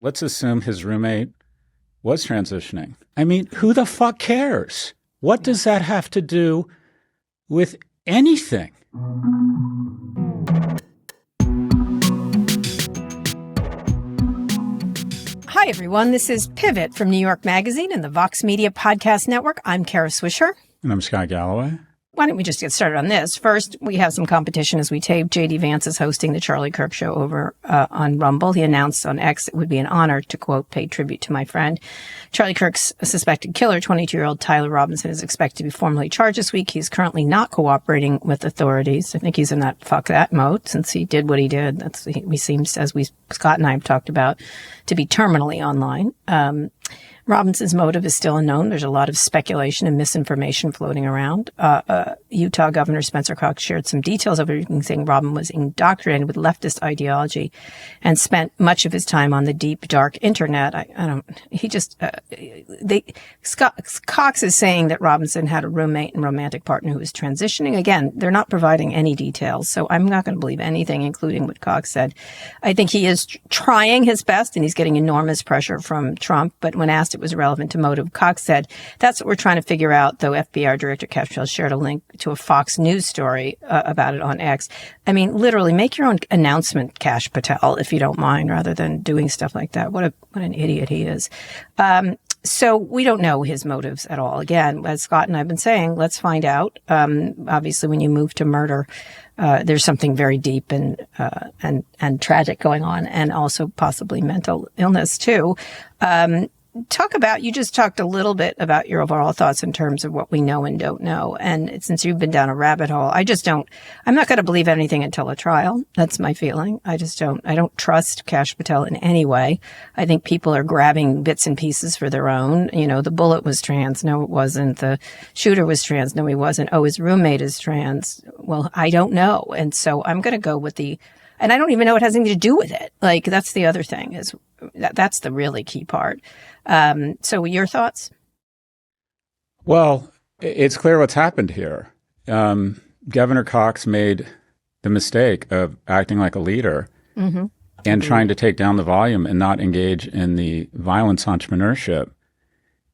Let's assume his roommate was transitioning. I mean, who the fuck cares? What does that have to do with anything? Hi, everyone. This is Pivot from New York Magazine and the Vox Media Podcast Network. I'm Kara Swisher. And I'm Scott Galloway. Why don't we just get started on this? First, we have some competition as we tape. J.D. Vance is hosting the Charlie Kirk show over on Rumble. He announced on X it would be an honor to, quote, pay tribute to my friend. Charlie Kirk's suspected killer, 22-year-old Tyler Robinson, is expected to be formally charged this week. He's currently not cooperating with authorities. I think he's in that fuck that mode since he did what he did. He seems, as Scott and I have talked about, to be terminally online. Robinson's motive is still unknown. There's a lot of speculation and misinformation floating around. Utah Governor Spencer Cox shared some details of everything, saying Robin was indoctrinated with leftist ideology and spent much of his time on the deep, dark internet. Cox is saying that Robinson had a roommate and romantic partner who was transitioning. Again, they're not providing any details, so I'm not going to believe anything, including what Cox said. I think he is trying his best, and he's getting enormous pressure from Trump, but when asked it was relevant to motive, Cox said, "That's what we're trying to figure out," though FBI Director Cash Patel shared a link to a Fox News story about it on X. I mean, literally, make your own announcement, Cash Patel, if you don't mind, rather than doing stuff like that. What an idiot he is. So we don't know his motives at all. Again, as Scott and I have been saying, let's find out. Obviously, when you move to murder, there's something very deep and tragic going on, and also possibly mental illness too. You just talked a little bit about your overall thoughts in terms of what we know and don't know. And since you've been down a rabbit hole, I'm not going to believe anything until a trial. That's my feeling. I don't trust Cash Patel in any way. I think people are grabbing bits and pieces for their own. You know, the bullet was trans. No, it wasn't. The shooter was trans. No, he wasn't. Oh, his roommate is trans. Well, I don't know. And so I'm going to go with and I don't even know it has anything to do with it. Like, that's the other thing is that's the really key part. So your thoughts? Well, it's clear what's happened here. Governor Cox made the mistake of acting like a leader and trying to take down the volume and not engage in the violence entrepreneurship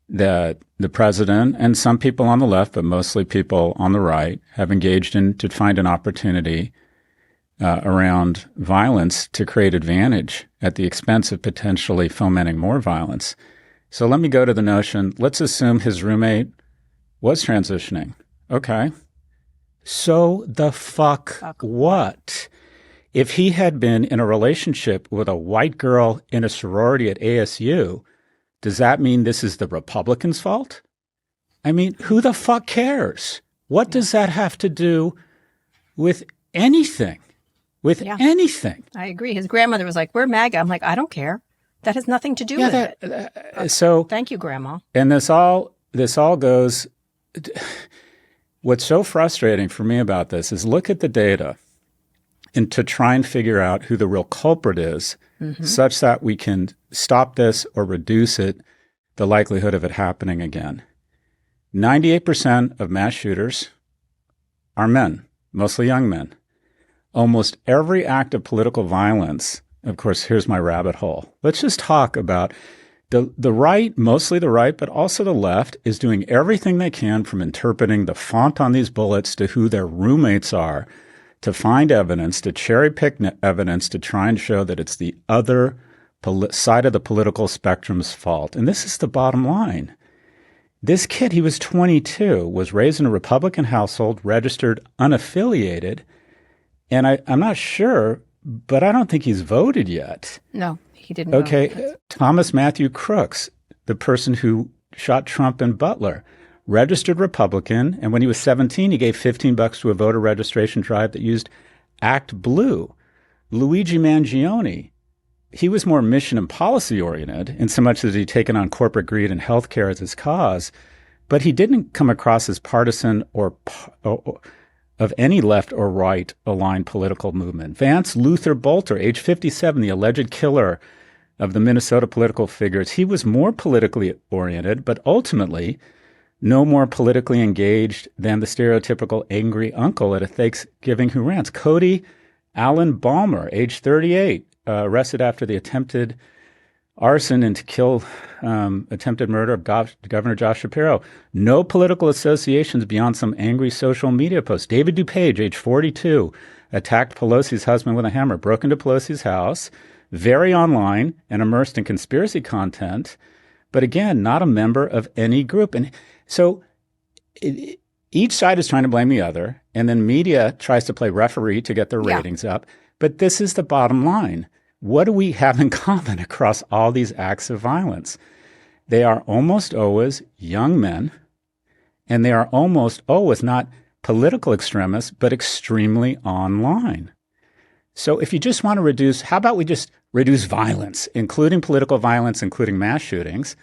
that the president and some people on the left, but mostly people on the right, have engaged in to find an opportunity around violence to create advantage at the expense of potentially fomenting more violence. So let me go to the notion, let's assume his roommate was transitioning. Okay. So the fuck what? If he had been in a relationship with a white girl in a sorority at ASU, does that mean this is the Republicans' fault? I mean, who the fuck cares? What does that have to do with anything? Anything. I agree. His grandmother was like, "We're MAGA." I'm like, I don't care. That has nothing to do with it. So thank you, Grandma. And this all goes. What's so frustrating for me about this is look at the data and to try and figure out who the real culprit is, such that we can stop this or reduce the likelihood of it happening again. 98% of mass shooters are men, mostly young men. Almost every act of political violence, of course, here's my rabbit hole. Let's just talk about the right, mostly the right, but also the left, is doing everything they can from interpreting the font on these bullets to who their roommates are, to find evidence, to cherry pick evidence to try and show that it's the other side of the political spectrum's fault. And this is the bottom line. This kid, he was 22, was raised in a Republican household, registered unaffiliated. And I'm not sure, but I don't think he's voted yet. No, he didn't. Okay, Thomas Matthew Crooks, the person who shot Trump and Butler, registered Republican, and when he was 17, he gave $15 to a voter registration drive that used Act Blue. Luigi Mangione, he was more mission and policy oriented in so much as he'd taken on corporate greed and healthcare as his cause, but he didn't come across as partisan or of any left or right aligned political movement. Vance Luther Bolter, age 57, the alleged killer of the Minnesota political figures, he was more politically oriented, but ultimately no more politically engaged than the stereotypical angry uncle at a Thanksgiving who rants. Cody Allen Balmer, age 38, arrested after the attempted arson and to kill attempted murder of Governor Josh Shapiro. No political associations beyond some angry social media post. David DuPage, age 42, attacked Pelosi's husband with a hammer, broke into Pelosi's house, very online and immersed in conspiracy content, but again, not a member of any group. And so each side is trying to blame the other, and then media tries to play referee to get their ratings up. But this is the bottom line. What do we have in common across all these acts of violence? They are almost always young men, and they are almost always not political extremists, but extremely online. So if you just want to reduce, how about we just reduce violence, including political violence, including mass shootings?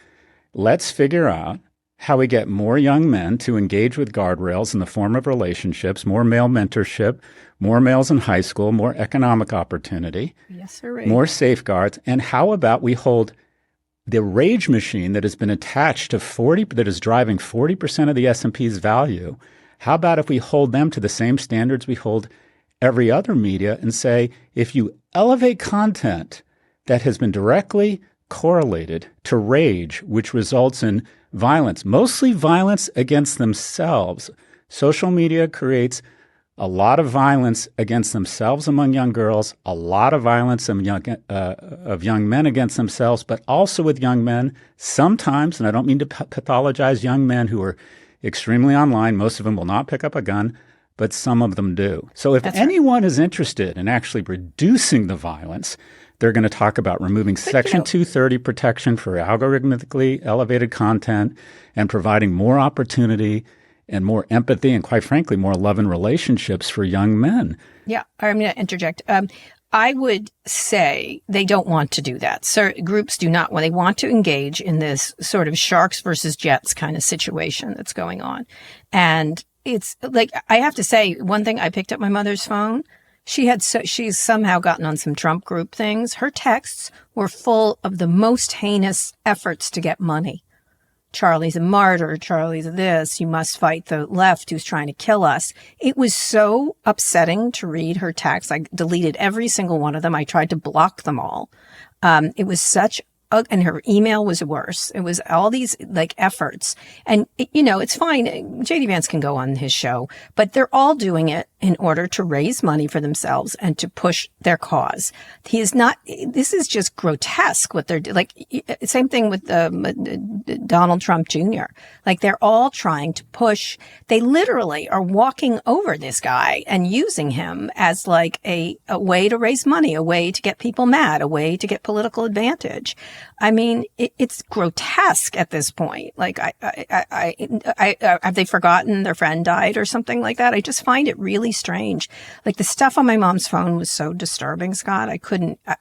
Let's figure out how we get more young men to engage with guardrails in the form of relationships, more male mentorship, more males in high school, more economic opportunity, yes, sir, more safeguards. And how about we hold the rage machine that has been attached to that is driving 40% of the S&P's value? How about if we hold them to the same standards we hold every other media and say, if you elevate content that has been directly correlated to rage, which results in violence, mostly violence against themselves. Social media creates a lot of violence against themselves among young girls, a lot of violence of young men against themselves, but also with young men sometimes, and I don't mean to pathologize young men who are extremely online. Most of them will not pick up a gun, but some of them do. So if anyone is interested in actually reducing the violence, they're going to talk about removing Section 230 protection for algorithmically elevated content and providing more opportunity and more empathy and, quite frankly, more love and relationships for young men. Yeah, I'm going to interject. I would say they don't want to do that. So groups do not. When they want to engage in this sort of sharks versus jets kind of situation that's going on. And it's like, I have to say, one thing, I picked up my mother's phone. She's somehow gotten on some Trump group things. Her texts were full of the most heinous efforts to get money. Charlie's a martyr. Charlie's this. You must fight the left who's trying to kill us. It was so upsetting to read her texts. I deleted every single one of them. I tried to block them all. It was and her email was worse. It was all these like efforts. And, it's fine. J.D. Vance can go on his show, but they're all doing it in order to raise money for themselves and to push their cause. This is just grotesque what they're doing. Like, same thing with Donald Trump Jr. Like, they're all trying to push. They literally are walking over this guy and using him as like a way to raise money, a way to get people mad, a way to get political advantage. I mean, it's grotesque at this point. Like, have they forgotten their friend died or something like that? I just find it really strange. Like, the stuff on my mom's phone was so disturbing, Scott.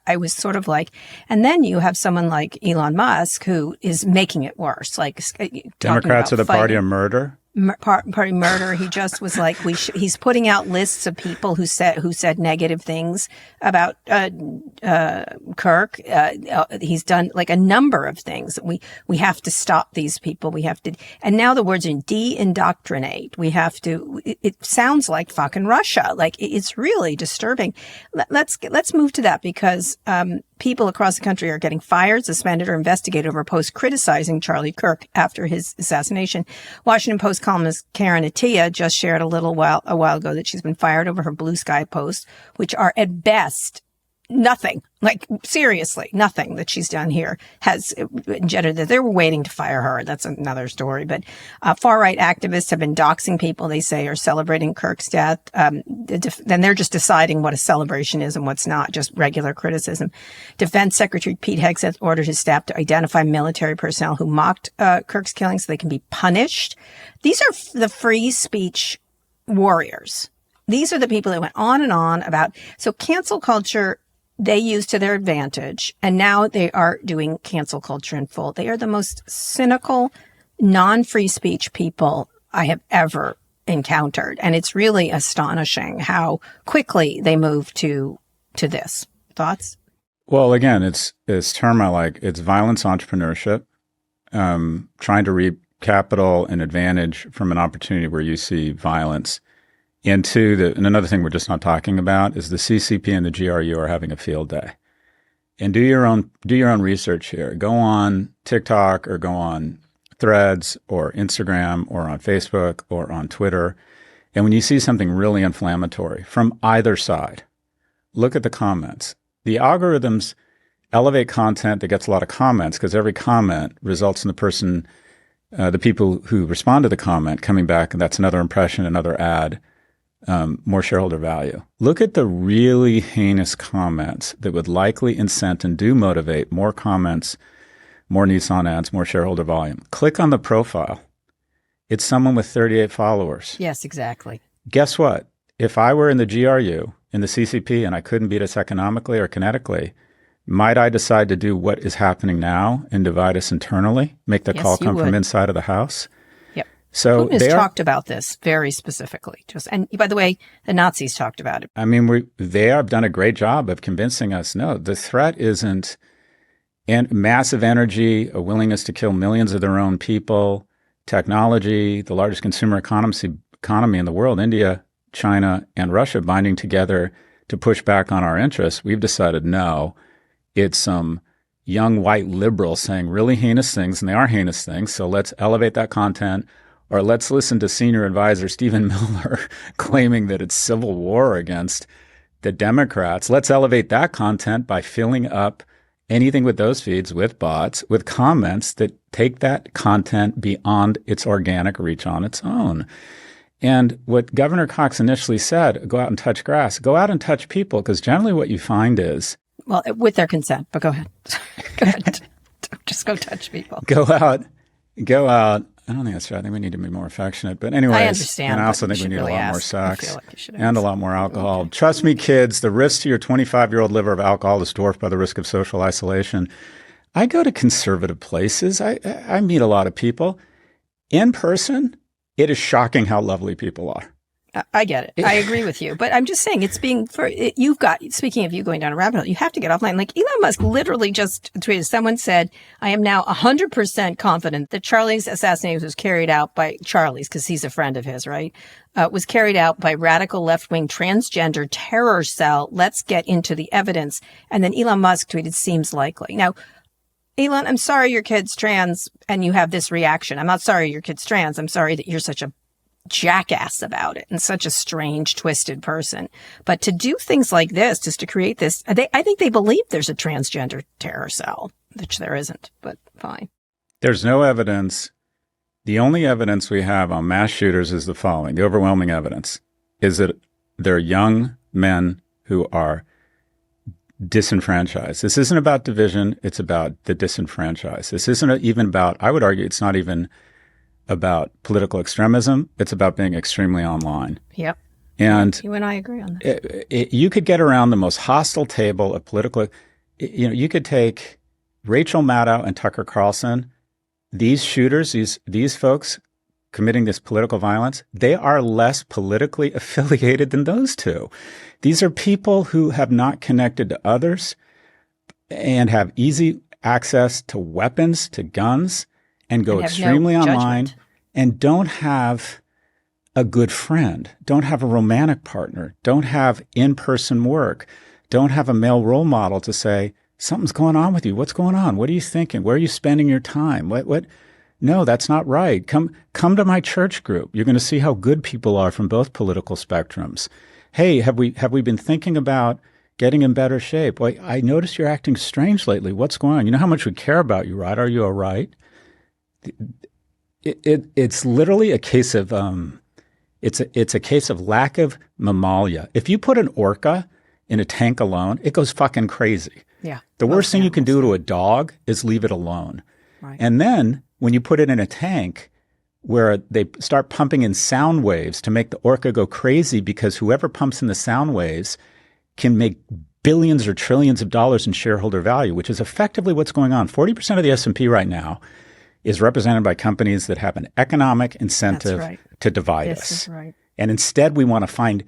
I was sort of like, and then you have someone like Elon Musk who is making it worse. Like, Democrats are the party of murder. Party murder. He just was like, he's putting out lists of people who said negative things about Kirk. He's done like a number of things. We have to stop these people. We have to, and now the words are de-indoctrinate. We have to. It sounds like fucking Russia. Like, it's really disturbing. Let's move to that because people across the country are getting fired, suspended, or investigated over posts criticizing Charlie Kirk after his assassination. Washington Post columnist Karen Attiah just shared a while ago that she's been fired over her Blue Sky posts, which are at best nothing. Like, seriously, nothing that she's done here has engendered that. They were waiting to fire her. That's another story. But far-right activists have been doxing people they say are celebrating Kirk's death. Then they're just deciding what a celebration is and what's not, just regular criticism. Defense Secretary Pete Hegseth ordered his staff to identify military personnel who mocked Kirk's killing so they can be punished. These are the free speech warriors. These are the people that went on and on about. So cancel culture they use to their advantage, and now they are doing cancel culture in full. They are the most cynical, non-free speech people I have ever encountered, and it's really astonishing how quickly they move to this. Thoughts? Well, again, it's term I like. It's violence entrepreneurship, trying to reap capital and advantage from an opportunity where you see violence. And another thing we're just not talking about is the CCP and the GRU are having a field day. and do your own research here. Go on TikTok or go on Threads or Instagram or on Facebook or on Twitter. And when you see something really inflammatory from either side, look at the comments. The algorithms elevate content that gets a lot of comments because every comment results in the people who respond to the comment coming back, and that's another impression, another ad, more shareholder value. Look at the really heinous comments that would likely incent and do motivate more comments, more Nissan ads, more shareholder volume. Click on the profile. It's someone with 38 followers. Yes, exactly. Guess what? If I were in the GRU, in the CCP, and I couldn't beat us economically or kinetically, might I decide to do what is happening now and divide us internally? Make the call come from inside of the house? Yep. So Putin has talked about this very specifically. And by the way, the Nazis talked about it. I mean, they have done a great job of convincing us, no, the threat isn't massive energy, a willingness to kill millions of their own people, technology, the largest consumer economy in the world, India, China, and Russia binding together to push back on our interests. We've decided, no, it's some young white liberal saying really heinous things, and they are heinous things, so let's elevate that content, or let's listen to senior advisor Stephen Miller claiming that it's civil war against the Democrats. Let's elevate that content by filling up anything with those feeds with bots, with comments that take that content beyond its organic reach on its own. And what Governor Cox initially said, go out and touch grass, go out and touch people, because generally what you find is... Well, with their consent, but go ahead. Go ahead. Just go touch people. Go out. I don't think that's right. I think we need to be more affectionate. But anyways, I understand. And I also think we need a lot more sex and a lot more alcohol. Okay. Trust me, kids, the risk to your 25-year-old liver of alcohol is dwarfed by the risk of social isolation. I go to conservative places. I meet a lot of people. In person, it is shocking how lovely people are. I get it. I agree with you. But I'm just saying speaking of you going down a rabbit hole, you have to get offline. Like Elon Musk literally just tweeted, someone said, I am now 100% confident that Charlie's assassination was carried out by Charlie's, because he's a friend of his, right? Was carried out by radical left-wing transgender terror cell. Let's get into the evidence. And then Elon Musk tweeted, seems likely. Now, Elon, I'm sorry your kid's trans and you have this reaction. I'm not sorry your kid's trans. I'm sorry that you're such a jackass about it and such a strange, twisted person. But to do things like this, just to create this, I think they believe there's a transgender terror cell, which there isn't, but fine. There's no evidence. The only evidence we have on mass shooters is the following. The overwhelming evidence is that they're young men who are disenfranchised. This isn't about division. It's about the disenfranchised. This isn't even about, I would argue, it's not even about political extremism. It's about being extremely online. Yep. And you and I agree on this. You could get around the most hostile table of political, you could take Rachel Maddow and Tucker Carlson, these shooters, these folks committing this political violence, they are less politically affiliated than those two. These are people who have not connected to others and have easy access to weapons, to guns, and go extremely online and don't have a good friend, don't have a romantic partner, don't have in-person work, don't have a male role model to say, something's going on with you. What's going on? What are you thinking? Where are you spending your time? What? No, that's not right. Come to my church group. You're going to see how good people are from both political spectrums. Hey, have we been thinking about getting in better shape? Well, I noticed you're acting strange lately. What's going on? You know how much we care about you, right? Are you all right? It's literally a case of it's a case of lack of mammalia. If you put an orca in a tank alone, it goes fucking crazy. Yeah. The worst thing you can do to a dog is leave it alone. Right. And then when you put it in a tank where they start pumping in sound waves to make the orca go crazy, because whoever pumps in the sound waves can make billions or trillions of dollars in shareholder value, which is effectively what's going on. 40% of the S&P right now is represented by companies that have an economic incentive to divide us. This is right. And instead we want to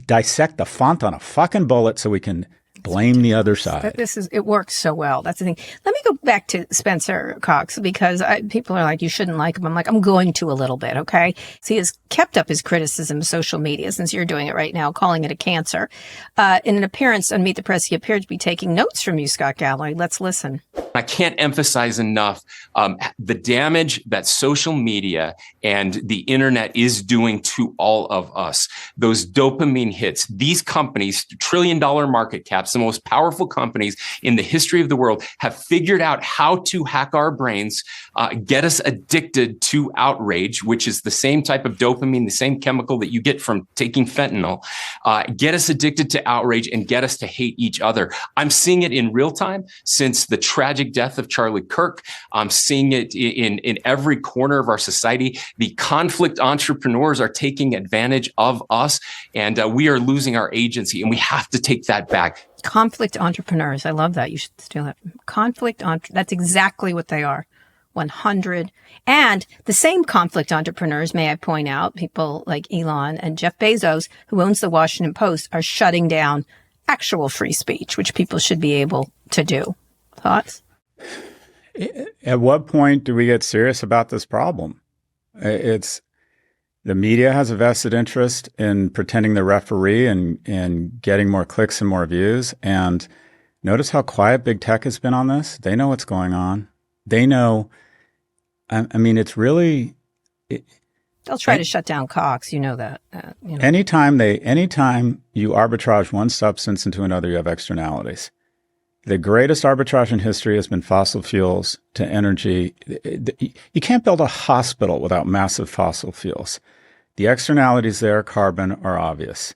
dissect the font on a fucking bullet so we can blame the other side. It works so well. That's the thing. Let me go back to Spencer Cox, because people are like, you shouldn't like him. I'm like, I'm going to a little bit, okay? So he has kept up his criticism of social media, since you're doing it right now, calling it a cancer. In an appearance on Meet the Press, he appeared to be taking notes from you, Scott Gallagher. Let's listen. I can't emphasize enough the damage that social media and the internet is doing to all of us. Those dopamine hits, these companies, trillion-dollar market caps, the most powerful companies in the history of the world, have figured out how to hack our brains, get us addicted to outrage, which is the same type of dopamine, the same chemical that you get from taking fentanyl, get us addicted to outrage and get us to hate each other. I'm seeing it in real time since the tragic death of Charlie Kirk. I'm seeing it in every corner of our society. The conflict entrepreneurs are taking advantage of us, and we are losing our agency, and we have to take that back. Conflict entrepreneurs. I love that. You should steal that. That's exactly what they are. 100. And the same conflict entrepreneurs, may I point out, people like Elon and Jeff Bezos, who owns the Washington Post, are shutting down actual free speech, which people should be able to do. Thoughts? At what point do we get serious about this problem? The media has a vested interest in pretending they're referee and getting more clicks and more views. And notice how quiet big tech has been on this. They know what's going on. They know. I mean, it's really. They'll try to shut down Cox. You know that. Anytime you arbitrage one substance into another, you have externalities. The greatest arbitrage in history has been fossil fuels to energy. You can't build a hospital without massive fossil fuels. The externalities there, carbon, are obvious.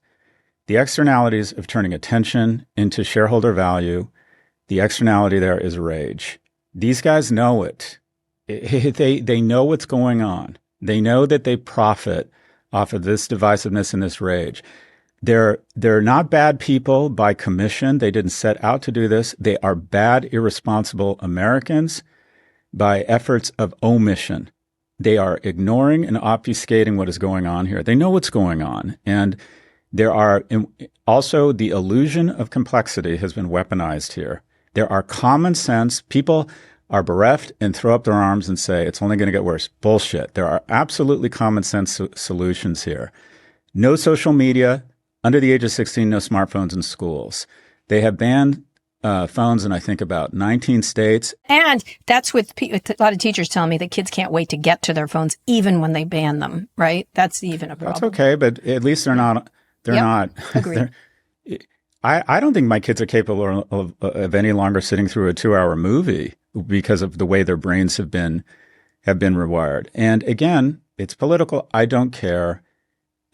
The externalities of turning attention into shareholder value, the externality there is rage. These guys know it. They know what's going on. They know that they profit off of this divisiveness and this rage. They're not bad people by commission. They didn't set out to do this. They are bad, irresponsible Americans by efforts of omission. They are ignoring and obfuscating what is going on here. They know what's going on. And there are also the illusion of complexity has been weaponized here. There are common sense. People are bereft and throw up their arms and say, it's only going to get worse. Bullshit. There are absolutely common sense solutions here. No social media. Under the age of 16, no smartphones in schools. They have banned phones in, I think, about 19 states. And that's with a lot of teachers telling me that kids can't wait to get to their phones, even when they ban them, right? That's even a problem. That's okay, but at least they're not. Agreed. I don't think my kids are capable of any longer sitting through a 2-hour movie because of the way their brains have been rewired. And again, it's political. I don't care.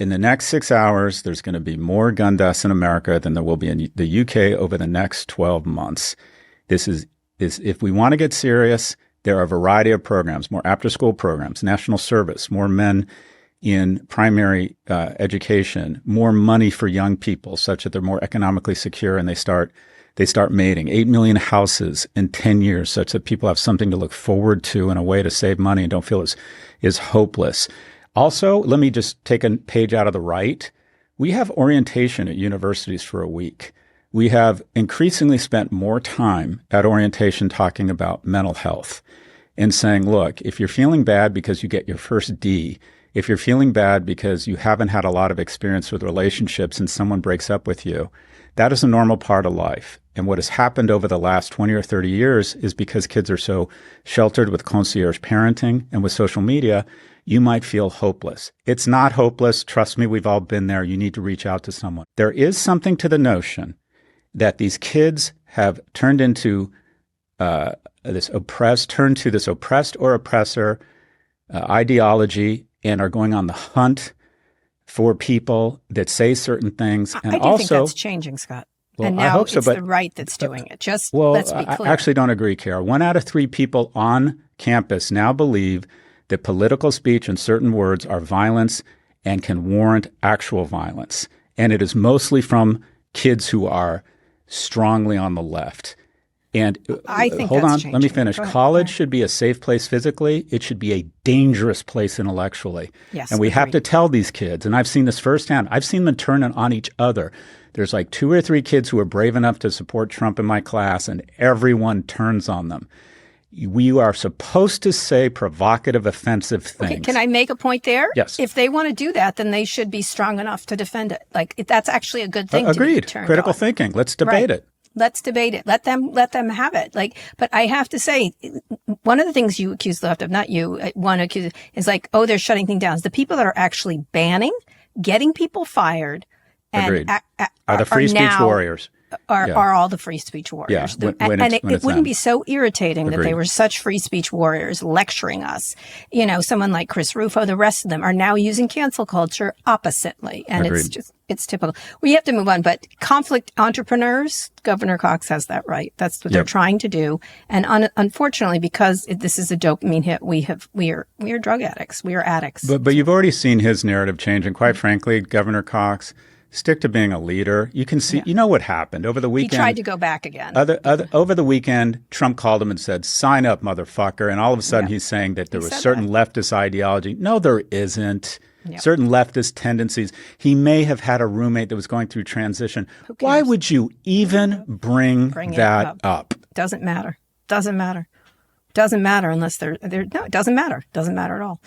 In the next 6 hours, there's going to be more gun deaths in America than there will be in the UK over the next 12 months. If we want to get serious, there are a variety of programs, more after-school programs, national service, more men in primary education, more money for young people such that they're more economically secure and they start mating. 8 million houses in 10 years such that people have something to look forward to and a way to save money and don't feel is hopeless. Also, let me just take a page out of the right. We have orientation at universities for a week. We have increasingly spent more time at orientation talking about mental health and saying, look, if you're feeling bad because you get your first D, if you're feeling bad because you haven't had a lot of experience with relationships and someone breaks up with you, that is a normal part of life. And what has happened over the last 20 or 30 years is because kids are so sheltered with concierge parenting and with social media, you might feel hopeless. It's not hopeless. Trust me, we've all been there. You need to reach out to someone. There is something to the notion that these kids have turned into this oppressed or oppressor ideology and are going on the hunt for people that say certain things. And I do think that's changing, Scott. Well, and now I hope so, it's the right that's doing it. Let's be clear. I actually don't agree, Kara. 1 out of 3 people on campus now believe that political speech and certain words are violence and can warrant actual violence. And it is mostly from kids who are strongly on the left. And I think hold that's on, changing. let me finish. Go ahead. College should be a safe place physically. It should be a dangerous place intellectually. Yes, and we have agreed. to tell these kids, and I've seen this firsthand. I've seen them turn it on each other. There's like 2 or 3 kids who are brave enough to support Trump in my class, and everyone turns on them. We are supposed to say provocative, offensive things. Okay, can I make a point there? Yes. If they want to do that, then they should be strong enough to defend it. Like that's actually a good thing. Agreed. To be turned Critical on. thinking. Let's debate it. Let's debate it. Let them have it. Like, but I have to say, one of the things you accuse the left of, not you, one accuse is like, oh, they're shutting things down. It's the people that are actually banning, getting people fired, Agreed. and Are the free speech warriors. Are all the free speech warriors. Yeah, it wouldn't be so irritating that Agreed. they were such free speech warriors lecturing us. You know, someone like Chris Rufo, the rest of them are now using cancel culture oppositely. And Agreed. it's typical. We have to move on, but conflict entrepreneurs, Governor Cox has that right. That's what they're trying to do. And unfortunately, because this is a dopamine hit, we are drug addicts. We are addicts. But you've already seen his narrative change. And quite frankly, Governor Cox, stick to being a leader. You can see, you know what happened over the weekend. He tried to go back again. Over the weekend, Trump called him and said, sign up, motherfucker. And all of a sudden he's saying that there was certain leftist ideology. No, there isn't. Yep. Certain leftist tendencies. He may have had a roommate that was going through transition. Why would you even bring that up? Doesn't matter. Doesn't matter. Doesn't matter unless they're no, it doesn't matter. Doesn't matter at all.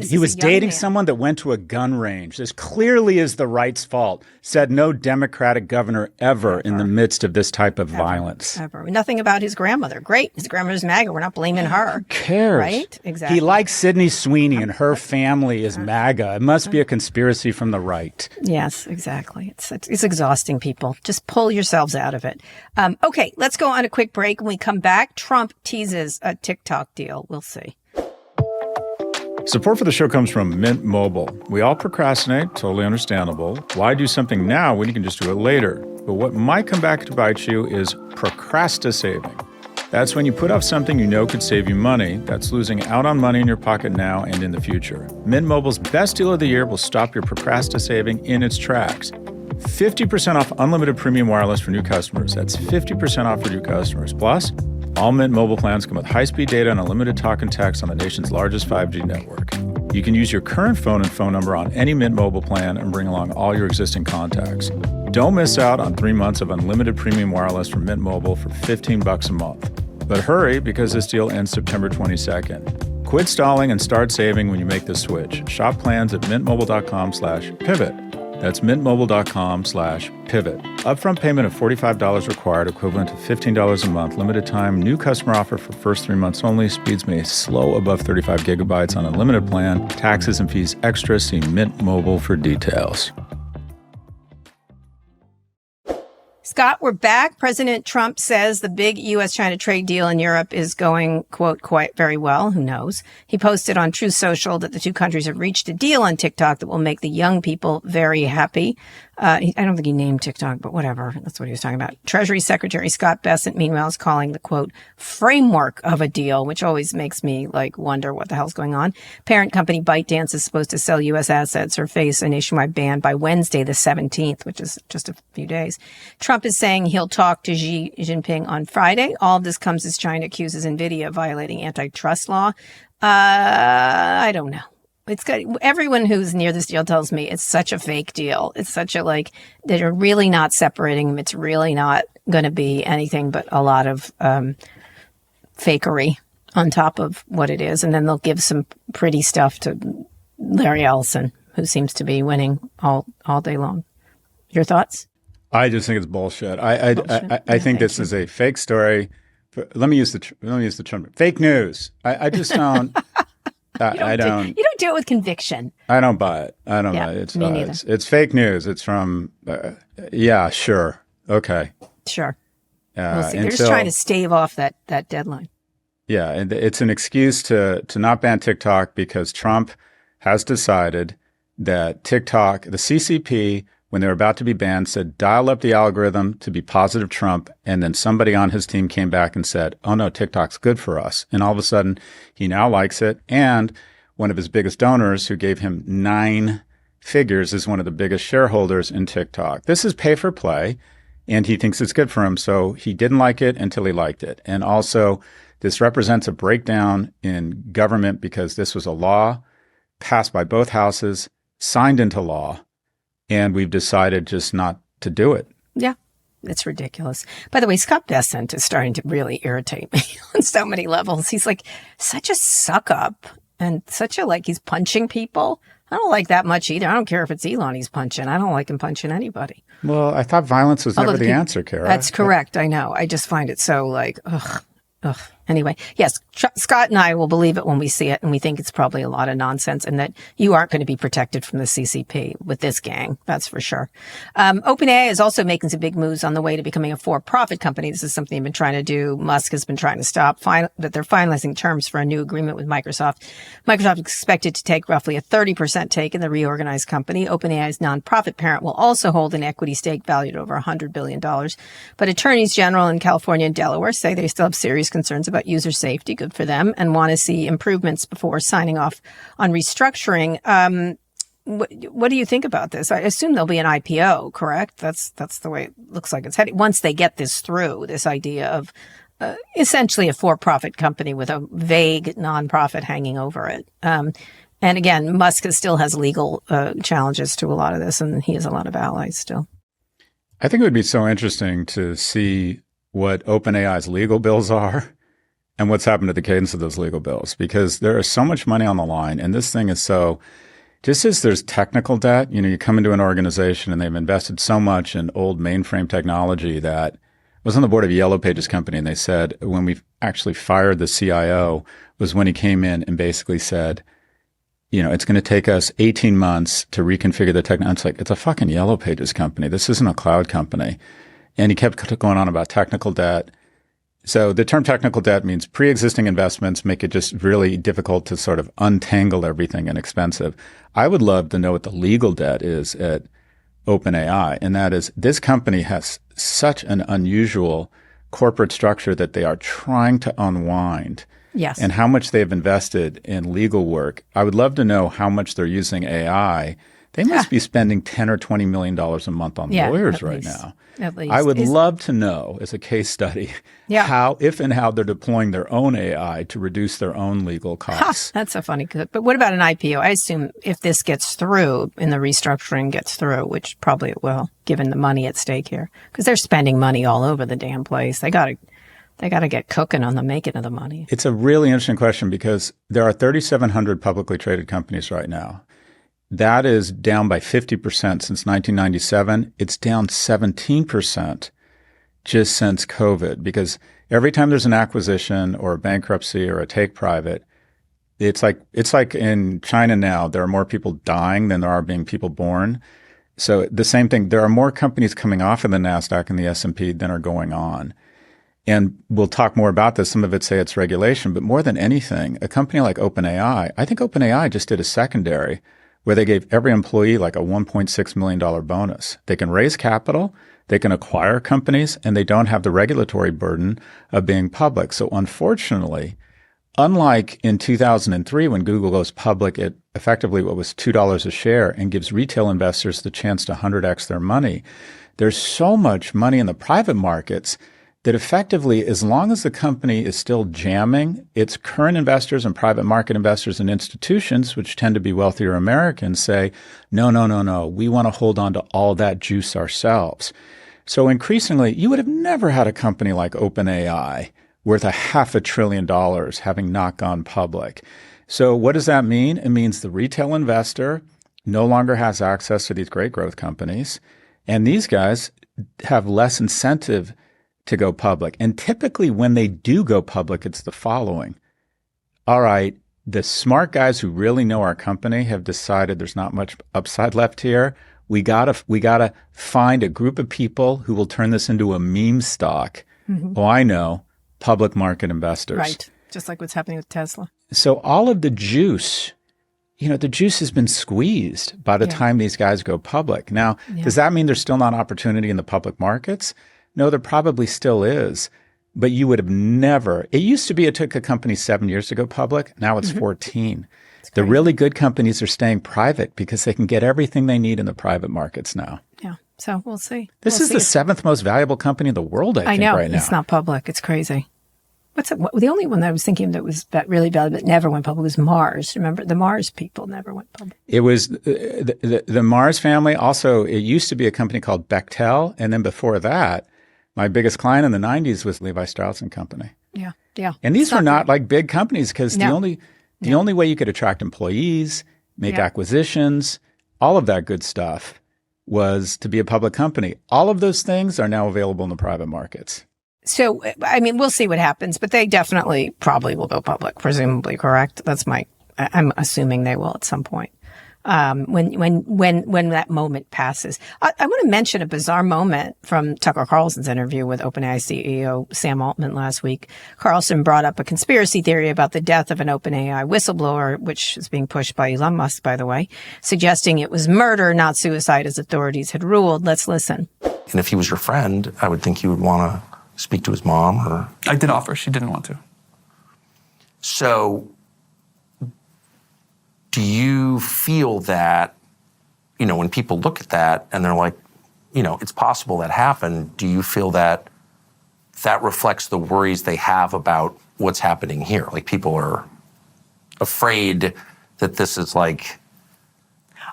He was dating someone that went to a gun range. This clearly is the right's fault. Said no Democratic governor ever in the midst of this type of violence. Ever. Nothing about his grandmother. Great. His grandmother's MAGA. We're not blaming her. Who cares? Right? Exactly. He likes Sydney Sweeney and her family is MAGA. It must be a conspiracy from the right. Yes, exactly. It's exhausting, people. Just pull yourselves out of it. Okay, let's go on a quick break. When we come back, Trump teases a TikTok deal. We'll see. Support for the show comes from Mint Mobile. We all procrastinate, totally understandable. Why do something now when you can just do it later? But what might come back to bite you is procrastinating. That's when you put off something you know could save you money. That's losing out on money in your pocket now and in the future. Mint Mobile's best deal of the year will stop your procrastinating in its tracks. 50% off unlimited premium wireless for new customers. That's 50% off for new customers. Plus, all Mint Mobile plans come with high-speed data and unlimited talk and text on the nation's largest 5G network. You can use your current phone and phone number on any Mint Mobile plan and bring along all your existing contacts. Don't miss out on 3 months of unlimited premium wireless from Mint Mobile for $15 a month. But hurry, because this deal ends September 22nd. Quit stalling and start saving when you make the switch. Shop plans at mintmobile.com/pivot. That's mintmobile.com/pivot. Upfront payment of $45 required, equivalent to $15 a month. Limited time, new customer offer for first 3 months only. Speeds may slow above 35 gigabytes on unlimited plan. Taxes and fees extra. See Mint Mobile for details. Scott, we're back. President Trump says the big U.S.-China trade deal in Europe is going, quote, quite very well. Who knows? He posted on Truth Social that the two countries have reached a deal on TikTok that will make the young people very happy. I don't think he named TikTok, but whatever. That's what he was talking about. Treasury Secretary Scott Bessent, meanwhile, is calling the, quote, framework of a deal, which always makes me, wonder what the hell's going on. Parent company ByteDance is supposed to sell U.S. assets or face a nationwide ban by Wednesday, the 17th, which is just a few days. Trump is saying he'll talk to Xi Jinping on Friday. All of this comes as China accuses NVIDIA of violating antitrust law. I don't know. It's good. Everyone who's near this deal tells me it's such a fake deal. It's such a they're really not separating them. It's really not going to be anything but a lot of fakery on top of what it is. And then they'll give some pretty stuff to Larry Ellison, who seems to be winning all day long. Your thoughts? I just think it's bullshit. I think this is a fake story. Let me use the term fake news. I just don't. I don't. You don't do it with conviction. I don't buy it. I don't buy it. Me neither. It's fake news. It's from. Yeah, sure, okay, sure. We'll see. They're just trying to stave off that deadline. Yeah, and it's an excuse to not ban TikTok because Trump has decided that TikTok, the CCP, when they were about to be banned, said dial up the algorithm to be positive Trump. And then somebody on his team came back and said, oh, no, TikTok's good for us. And all of a sudden, he now likes it. And one of his biggest donors, who gave him 9 figures, is one of the biggest shareholders in TikTok. This is pay for play. and he thinks it's good for him. So he didn't like it until he liked it. And also, this represents a breakdown in government because this was a law passed by both houses, signed into law, and we've decided just not to do it. Yeah, it's ridiculous. By the way, Scott Bessent is starting to really irritate me on so many levels. He's like such a suck up and such a he's punching people. I don't like that much either. I don't care if it's Elon he's punching. I don't like him punching anybody. Well, I thought violence was never the answer, Kara. That's correct. I know. I just find it so ugh. Anyway, yes, Scott and I will believe it when we see it, and we think it's probably a lot of nonsense and that you aren't going to be protected from the CCP with this gang. That's for sure. OpenAI is also making some big moves on the way to becoming a for-profit company. This is something they've been trying to do. Musk has been trying to stop, that they're finalizing terms for a new agreement with Microsoft. Microsoft is expected to take roughly a 30% take in the reorganized company. OpenAI's nonprofit parent will also hold an equity stake valued at over $100 billion. But attorneys general in California and Delaware say they still have serious concerns about user safety, good for them, and want to see improvements before signing off on restructuring. What do you think about this? I assume there'll be an IPO, correct? That's the way it looks like it's heading. Once they get this through, this idea of essentially a for-profit company with a vague nonprofit hanging over it. And again, Musk still has legal challenges to a lot of this, and he has a lot of allies still. I think it would be so interesting to see what OpenAI's legal bills are and what's happened to the cadence of those legal bills, because there is so much money on the line. And this thing is so, just as there's technical debt, you come into an organization and they've invested so much in old mainframe technology that I was on the board of a Yellow Pages company. And they said, when we actually fired the CIO was when he came in and basically said, it's going to take us 18 months to reconfigure the technology. It's like, it's a fucking Yellow Pages company. This isn't a cloud company. And he kept going on about technical debt. So the term technical debt means pre-existing investments make it just really difficult to sort of untangle everything and expensive. I would love to know what the legal debt is at OpenAI. And that is, this company has such an unusual corporate structure that they are trying to unwind. Yes. And how much they've invested in legal work. I would love to know how much they're using AI. They must be spending $10 or $20 million a month on lawyers right now. At least. I would love to know, as a case study, how they're deploying their own AI to reduce their own legal costs. That's a funny clip. But what about an IPO? I assume if this gets through and the restructuring gets through, which probably it will, given the money at stake here, because they're spending money all over the damn place. They got to get cooking on the making of the money. It's a really interesting question because there are 3,700 publicly traded companies right now. That is down by 50% since 1997. It's down 17% just since COVID, because every time there's an acquisition or a bankruptcy or a take private, it's like in China now, there are more people dying than there are being people born. So the same thing, there are more companies coming off of the NASDAQ and the S&P than are going on. And we'll talk more about this. Some of it say it's regulation, but more than anything, a company like OpenAI, I think OpenAI just did a secondary where they gave every employee like a $1.6 million bonus. They can raise capital, they can acquire companies, and they don't have the regulatory burden of being public. So unfortunately, unlike in 2003 when Google goes public at effectively what was $2 a share and gives retail investors the chance to 100x their money, there's so much money in the private markets that effectively, as long as the company is still jamming, its current investors and private market investors and institutions, which tend to be wealthier Americans, say, no, we want to hold on to all that juice ourselves. So increasingly, you would have never had a company like OpenAI worth $500 billion having not gone public. So what does that mean? It means the retail investor no longer has access to these great growth companies, and these guys have less incentive to go public. And typically when they do go public, it's the following. All right, the smart guys who really know our company have decided there's not much upside left here. We gotta find a group of people who will turn this into a meme stock. Mm-hmm. Oh, I know, public market investors. Right, just like what's happening with Tesla. So all of the juice, the juice has been squeezed by the time these guys go public. Now, does that mean there's still not opportunity in the public markets? No, there probably still is, but you would have never. It used to be it took a company 7 years to go public. Now it's 14. The really good companies are staying private because they can get everything they need in the private markets now. Yeah. So we'll see. This is the seventh most valuable company in the world, I think, know. right now. It's not public. It's crazy. The only one that I was thinking that was really bad but never went public was Mars. Remember, the Mars people never went public. It was the Mars family. Also, it used to be a company called Bechtel. And then before that, my biggest client in the 90s was Levi Strauss & Company. Yeah, yeah. And these were not like big companies because the only way you could attract employees, make acquisitions, all of that good stuff was to be a public company. All of those things are now available in the private markets. So, I mean, we'll see what happens, but they definitely probably will go public, presumably, correct? I'm assuming they will at some point. When that moment passes. I want to mention a bizarre moment from Tucker Carlson's interview with OpenAI CEO Sam Altman last week. Carlson brought up a conspiracy theory about the death of an OpenAI whistleblower, which is being pushed by Elon Musk, by the way, suggesting it was murder, not suicide, as authorities had ruled. Let's listen. And if he was your friend, I would think you would want to speak to his mom or... I did offer. She didn't want to. So do you feel that, when people look at that and they're like, it's possible that happened, do you feel that that reflects the worries they have about what's happening here? Like people are afraid that this is like...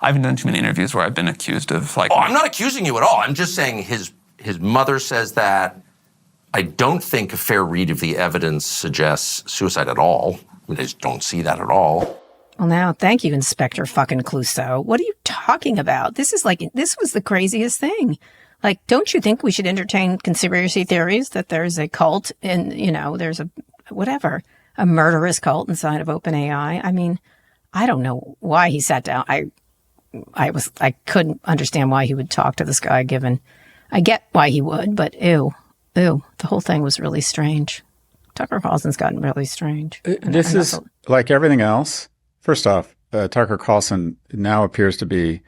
I haven't done too many interviews where I've been accused of like... Oh, I'm not accusing you at all. I'm just saying his mother says that. I don't think a fair read of the evidence suggests suicide at all. I just don't see that at all. Well, now, thank you, Inspector fucking Clouseau. What are you talking about? This was the craziest thing. Like, don't you think we should entertain conspiracy theories that there's a cult and, there's a murderous cult inside of OpenAI? I mean, I don't know why he sat down. I couldn't understand why he would talk to this guy, given I get why he would, but ew, the whole thing was really strange. Tucker Carlson's gotten really strange. This is like everything else. First off, Tucker Carlson now appears to be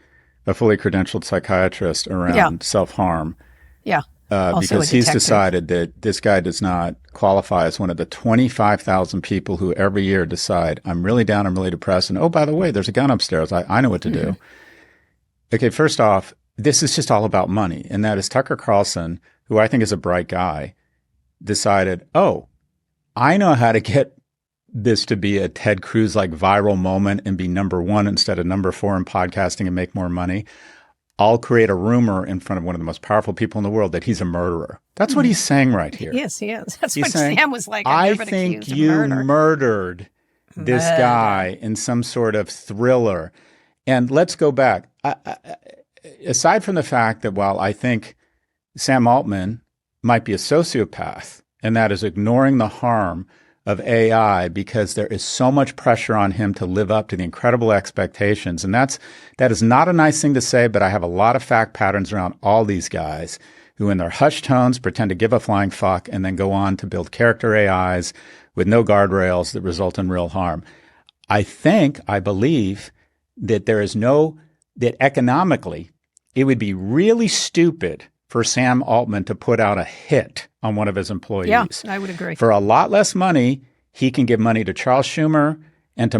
a fully credentialed psychiatrist around self-harm. Yeah. Because he's decided that this guy does not qualify as one of the 25,000 people who every year decide, I'm really down, I'm really depressed, and oh, by the way, there's a gun upstairs. I know what to do. Okay, first off, this is just all about money. And that is Tucker Carlson, who I think is a bright guy, decided, oh, I know how to get this to be a Ted Cruz-like viral moment and be number one instead of number four in podcasting and make more money. I'll create a rumor in front of one of the most powerful people in the world that he's a murderer. That's what he's saying right here. Yes, he is. That's he's what saying, Sam was like. I think you murdered this guy in some sort of thriller. And let's go back. Aside from the fact that while I think Sam Altman might be a sociopath, and that is ignoring the harm of AI because there is so much pressure on him to live up to the incredible expectations. And that is not a nice thing to say, but I have a lot of fact patterns around all these guys who in their hushed tones pretend to give a flying fuck and then go on to build character AIs with no guardrails that result in real harm. I believe that that economically it would be really stupid for Sam Altman to put out a hit on one of his employees. Yeah, I would agree. For a lot less money, he can give money to Charles Schumer and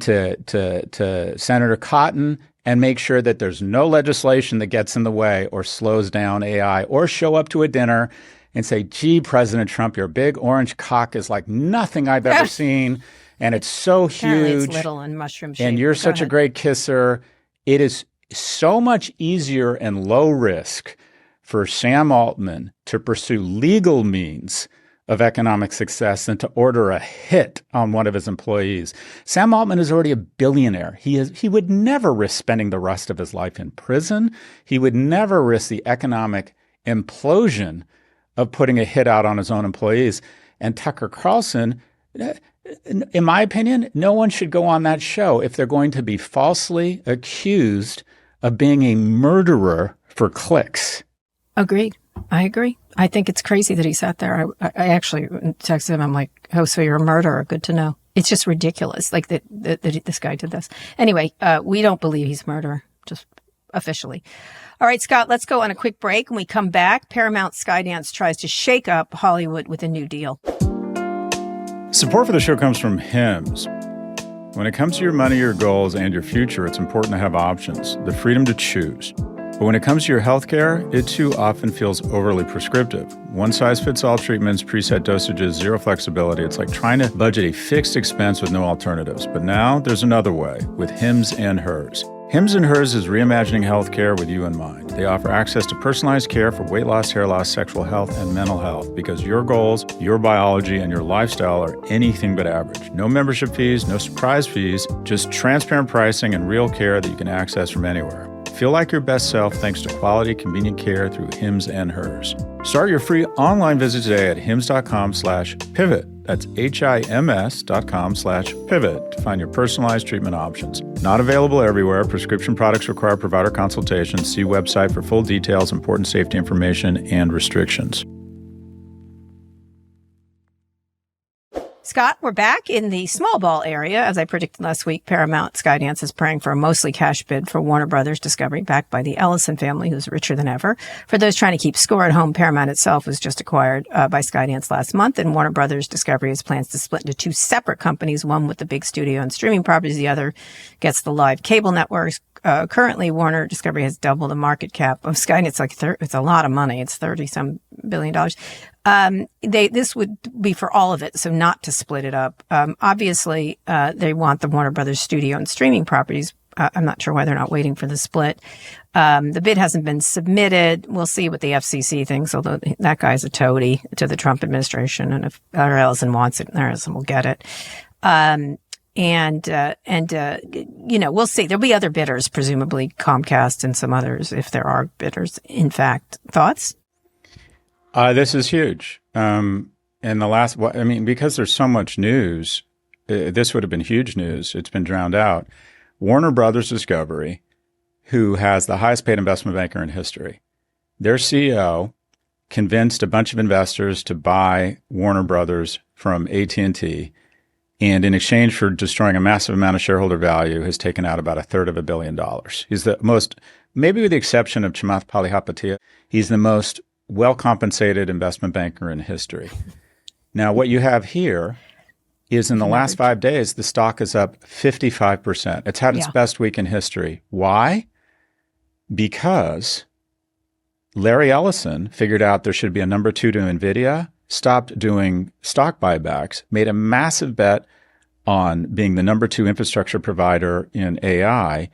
to Senator Cotton and make sure that there's no legislation that gets in the way or slows down AI, or show up to a dinner and say, gee, President Trump, your big orange cock is like nothing I've ever seen, and it's so Apparently huge. It's little and mushroom-shaped. And you're such a great kisser. It is so much easier and low risk for Sam Altman to pursue legal means of economic success than to order a hit on one of his employees. Sam Altman is already a billionaire. He would never risk spending the rest of his life in prison. He would never risk the economic implosion of putting a hit out on his own employees. And Tucker Carlson, in my opinion, no one should go on that show if they're going to be falsely accused of being a murderer for clicks. Agreed. I agree. I think it's crazy that he sat there. I actually texted him. I'm like, oh, so you're a murderer. Good to know. It's just ridiculous. Like that this guy did this. Anyway, we don't believe he's a murderer, just officially. All right, Scott, let's go on a quick break. When we come back, Paramount Skydance tries to shake up Hollywood with a new deal. Support for the show comes from Hims. When it comes to your money, your goals, and your future, it's important to have options, the freedom to choose. But when it comes to your healthcare, it too often feels overly prescriptive. One-size-fits-all treatments, preset dosages, zero flexibility. It's like trying to budget a fixed expense with no alternatives. But now there's another way with Hims and Hers. Hims and Hers is reimagining healthcare with you in mind. They offer access to personalized care for weight loss, hair loss, sexual health, and mental health because your goals, your biology, and your lifestyle are anything but average. No membership fees, no surprise fees, just transparent pricing and real care that you can access from anywhere. Feel like your best self thanks to quality, convenient care through Hims and Hers. Start your free online visit today at hims.com/pivot. That's HIMS.com/pivot to find your personalized treatment options. Not available everywhere. Prescription products require provider consultation. See website for full details, important safety information, and restrictions. Scott, we're back in the small ball area. As I predicted last week, Paramount Skydance is praying for a mostly cash bid for Warner Brothers Discovery, backed by the Ellison family, who's richer than ever. For those trying to keep score at home, Paramount itself was just acquired by Skydance last month, and Warner Brothers Discovery has plans to split into two separate companies, one with the big studio and streaming properties, the other gets the live cable networks. Currently, Warner Discovery has double the market cap of Skydance. It's a lot of money. It's $30-some billion. This would be for all of it, so not to split it up. Obviously, they want the Warner Brothers studio and streaming properties. I'm not sure why they're not waiting for the split. The bid hasn't been submitted. We'll see what the FCC thinks, although that guy's a toady to the Trump administration, and if Ellison wants it, Ellison will get it. We'll see. There'll be other bidders, presumably Comcast and some others, if there are bidders. In fact, thoughts? This is huge. Because there's so much news, this would have been huge news. It's been drowned out. Warner Brothers Discovery, who has the highest paid investment banker in history, their CEO convinced a bunch of investors to buy Warner Brothers from AT&T, and in exchange for destroying a massive amount of shareholder value, has taken out about $333 million. He's the most, maybe with the exception of Chamath Palihapitiya, he's the most well-compensated investment banker in history. Now, what you have here is in the last 5 days, the stock is up 55%. It's had its best week in history. Why? Because Larry Ellison figured out there should be a number two to NVIDIA, stopped doing stock buybacks, made a massive bet on being the number two infrastructure provider in AI,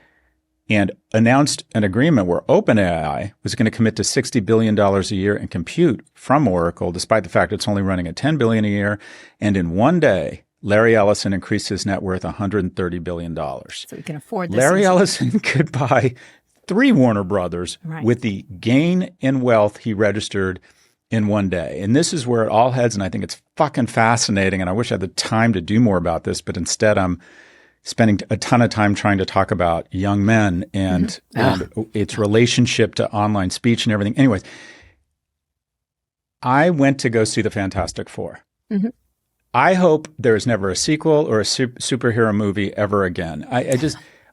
and announced an agreement where OpenAI was going to commit to $60 billion a year in compute from Oracle, despite the fact it's only running at $10 billion a year. And in one day, Larry Ellison increased his net worth $130 billion. So he can afford this. Larry Ellison could buy 3 Warner Brothers with the gain in wealth he registered in one day. And this is where it all heads, and I think it's fucking fascinating, and I wish I had the time to do more about this, but instead I'm spending a ton of time trying to talk about young men and its relationship to online speech and everything. Anyways, I went to go see the Fantastic Four. Mm-hmm. I hope there is never a sequel or a superhero movie ever again.